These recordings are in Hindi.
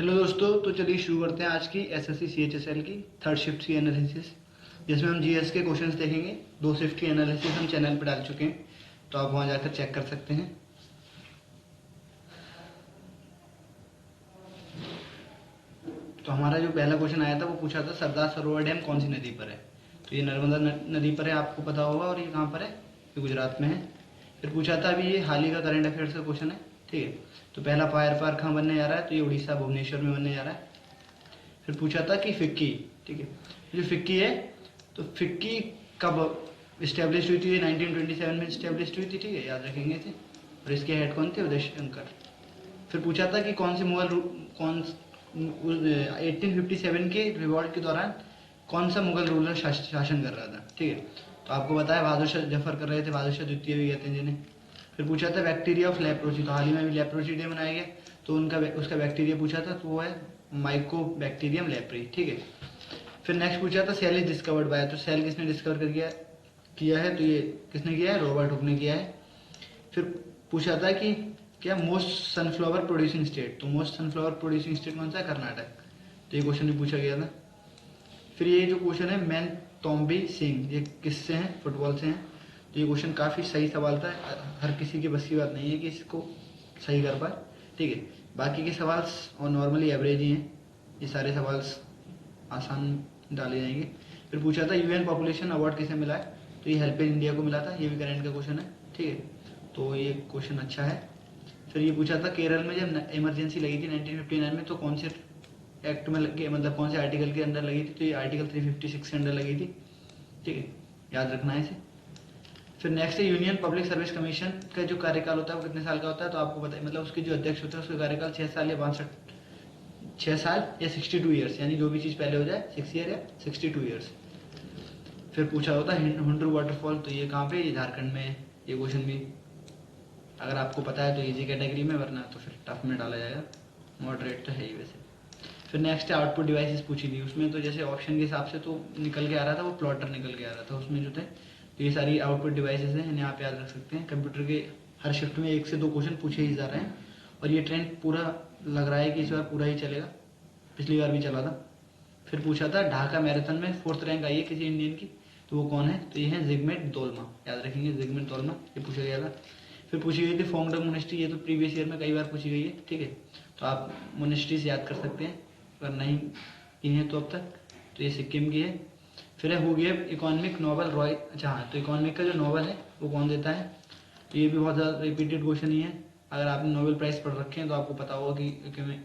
हेलो दोस्तों, तो चलिए शुरू करते हैं आज की एसएससी सीएचएसएल की थर्ड शिफ्ट की एनालिसिस, जिसमें हम जीएस के क्वेश्चंस देखेंगे। दो शिफ्ट की एनालिसिस हम चैनल पर डाल चुके हैं, तो आप वहां जाकर चेक कर सकते हैं। तो हमारा जो पहला क्वेश्चन आया था वो पूछा था सरदार सरोवर डैम कौन सी नदी पर है। तो ये नर्मदा नदी पर है, आपको पता होगा। और ये कहाँ पर है? ये गुजरात में है। फिर पूछा था, अभी ये हाल ही का करंट अफेयर्स का क्वेश्चन है, ठीक है। तो पहला फायर पार्क कहाँ बनने जा रहा है? तो ये उड़ीसा भुवनेश्वर में बनने जा रहा है। फिर पूछा था कि फिक्की, ठीक है, जो फिक्की है, तो फिक्की कब इस्टेब्लिश हुई थी? 1927 में इस्टेब्लिश हुई थी, ठीक है, याद रखेंगे इसे। और इसके हेड कौन थे? उदय शंकर। फिर पूछा था कि कौन से मुगल कौन 1857 के रिवॉल्ट के दौरान कौन सा मुगल रूलर शासन कर रहा था, ठीक है। तो आपको बताया बहादुर शाह जफर कर रहे थे, बहादुर शाह द्वितीय भी कहते हैं जिन्हें। फिर पूछा था बैक्टीरिया ऑफ लेप्रोसी, तो हाल ही में भी लेप्रोसी डे मनाया गया, तो उसका बैक्टीरिया पूछा था, तो वो है माइकोबैक्टीरियम लेप्री, ठीक है। फिर नेक्स्ट पूछा था सेल इज डिस्कवर्ड बाय, तो सेल किसने डिस्कवर कर किया है? तो ये किसने किया है? रॉबर्ट हुक ने किया है। फिर पूछा था कि क्या मोस्ट सनफ्लावर प्रोड्यूसिंग स्टेट, तो मोस्ट सनफ्लावर प्रोड्यूसिंग स्टेट कौन सा है? कर्नाटक। तो ये क्वेश्चन भी पूछा गया था। फिर ये जो क्वेश्चन है मैन तोम्बी सिंह, ये किससे हैं? फुटबॉल से हैं। तो ये क्वेश्चन काफ़ी सही सवाल था, हर किसी की बस की बात नहीं है कि इसको सही कर पाए, ठीक है। बाकी के सवाल और नॉर्मली एवरेज ही हैं, ये सारे सवाल आसान डाले जाएंगे। फिर पूछा था यूएन पॉपुलेशन अवार्ड किसे मिला है? तो ये हेल्पेज इंडिया को मिला था, ये भी करंट का क्वेश्चन है, ठीक है। तो ये क्वेश्चन अच्छा है। फिर ये पूछा था केरल में जब इमरजेंसी लगी थी 1959 में, तो कौन से एक्ट में लगी, मतलब कौन से आर्टिकल के अंदर लगी थी? तो ये आर्टिकल 356 के अंदर लगी थी, ठीक है, याद रखना है इसे। फिर नेक्स्ट है यूनियन पब्लिक सर्विस कमीशन का जो कार्यकाल होता है वो कितने साल का होता है? तो आपको पता है, मतलब उसके जो अध्यक्ष होते हैं उसका कार्यकाल 6 साल या 6 साल या 62 ईयर्स, यानी जो भी चीज़ पहले हो जाए 6 ईयर या 62 ईयर्स। फिर पूछा होता है हुंड्रू वाटरफॉल, तो ये कहाँ पे? ये झारखंड में है। ये क्वेश्चन भी अगर आपको पता है तो इजी कैटेगरी में, वरना तो फिर टफ में डाला जाएगा। मॉडरेट तो है ही वैसे। फिर नेक्स्ट है आउटपुट डिवाइसेस पूछी थी, उसमें तो जैसे ऑप्शन के हिसाब से तो निकल के आ रहा था, वो प्लॉटर निकल के आ रहा था उसमें जो थे। तो ये सारी आउटपुट डिवाइसेस हैं, इन्हें आप याद रख सकते हैं। कंप्यूटर के हर शिफ्ट में 1 से 2 क्वेश्चन पूछे ही जा रहे हैं, और ये ट्रेंड पूरा लग रहा है कि इस बार पूरा ही चलेगा, पिछली बार भी चला था। फिर पूछा था ढाका मैराथन में 4th रैंक आई है किसी इंडियन की, तो वो कौन है? तो ये है जिगमेंट दोलमा, याद रखेंगे जिगमेंट दोलमा, ये पूछा गया था। फिर पूछी गई थी फोंगडंग मोनेस्ट्री, ये तो प्रीवियस ईयर में कई बार पूछी गई है, ठीक है। तो आप मोनेस्ट्रीज याद कर सकते हैं अगर नहीं की हैं तो अब तक। तो ये सिक्किम की है। फिर है who give economic Nobel Roy, अच्छा हाँ, तो इकोनॉमिक का जो नोबल है वो कौन देता है? तो ये भी बहुत ज़्यादा रिपीटेड क्वेश्चन ही है। अगर आपने नोबेल प्राइज पढ़ रखे हैं तो आपको पता होगा कि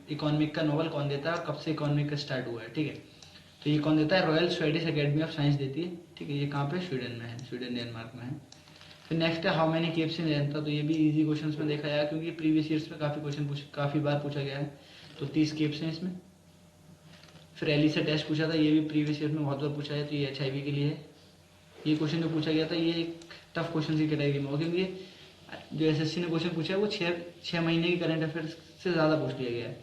इकोनॉमिक का नोबेल कौन देता है और कब से इकोनॉमिक का स्टार्ट हुआ है, ठीक है। तो ये कौन देता है? Royal Swedish academy of science देती है, ठीक है। ये कहाँ पे? स्वीडन में है, स्वीडन डेनमार्क में है। फिर नेक्स्ट है हाउ मेनी केव्स इन जनता, तो ये भी इजी क्वेश्चंस में देखा जाएगा, क्योंकि प्रीवियस ईयर्स में काफ़ी बार पूछा गया है। तो 30 केव्स हैं इसमें। फिर एलिसा टेस्ट पूछा था, ये भी प्रीवियस ईयर में बहुत बार पूछा है, तो ये HIV के लिए है। ये क्वेश्चन जो पूछा गया था ये एक टफ क्वेश्चन की कैटेगरी में हो, क्योंकि जो SSC ने क्वेश्चन पूछा है वो 6 महीने की करंट अफेयर्स से ज़्यादा पूछ लिया गया है।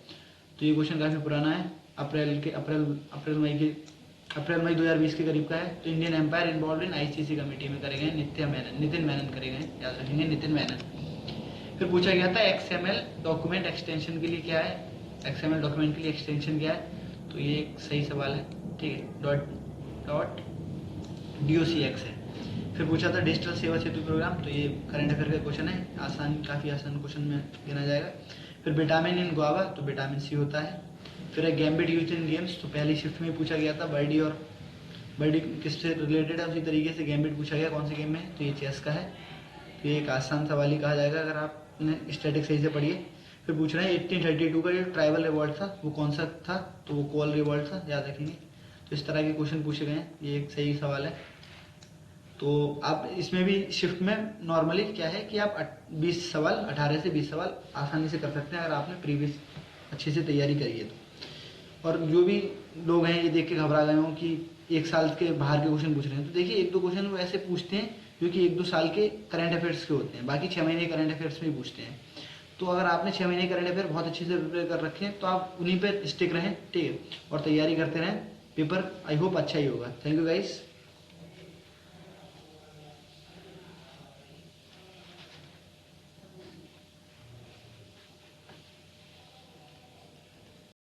तो ये क्वेश्चन काफ़ी पुराना है, अप्रैल मई 2020 के करीब का है। तो Indian umpire involve in ICC committee में करे गए नितिन मेनन करे गए, याद रखेंगे नितिन मेनन। फिर पूछा गया था XML डॉक्यूमेंट एक्सटेंशन के लिए क्या है? XML डॉक्यूमेंट के लिए एक्सटेंशन क्या है? तो ये एक सही सवाल है, ठीक है, .docx है। फिर पूछा था डिजिटल सेवा सेतु प्रोग्राम, तो ये करंट अफेयर का क्वेश्चन है, काफ़ी आसान क्वेश्चन में गिना जाएगा। फिर विटामिन इन गुआवा, तो विटामिन C होता है। फिर है गैम्बिट यूज इन गेम्स, तो पहली शिफ्ट में पूछा गया था बर्डी किससे रिलेटेड है, उसी तरीके से गैम्बिट पूछा गया कौन से गेम में? तो ये चेस का है। तो ये एक आसान सवाल ही कहा जाएगा अगर आपने स्टैटिक सही से पढ़िए। फिर पूछ रहे हैं 1832 का जो ट्राइबल रिवॉल्ट था वो कौन सा था? तो वो कोल रिवॉल्ट था, याद रखेंगे। तो इस तरह के क्वेश्चन पूछे गए हैं, ये एक सही सवाल है। तो आप इसमें भी शिफ्ट में नॉर्मली क्या है कि आप 18 से 20 सवाल आसानी से कर सकते हैं अगर आपने प्रीवियस अच्छे से तैयारी करी है तो। और जो भी लोग हैं ये देख के घबरा गए हों कि 1 साल के बाहर के क्वेश्चन पूछ रहे हैं, तो देखिए 1-2 क्वेश्चन वो ऐसे पूछते हैं जो कि 1-2 साल के करंट अफेयर्स के होते हैं, बाकी 6 महीने करंट अफेयर्स में ही पूछते हैं। तो अगर आपने 6 महीने करंट अफेयर बहुत अच्छे से प्रिपेयर कर रखे हैं तो आप उन्हीं पर स्टिक रहें, ठीक है, और तैयारी करते रहें। पेपर आई होप अच्छा ही होगा। Thank you guys.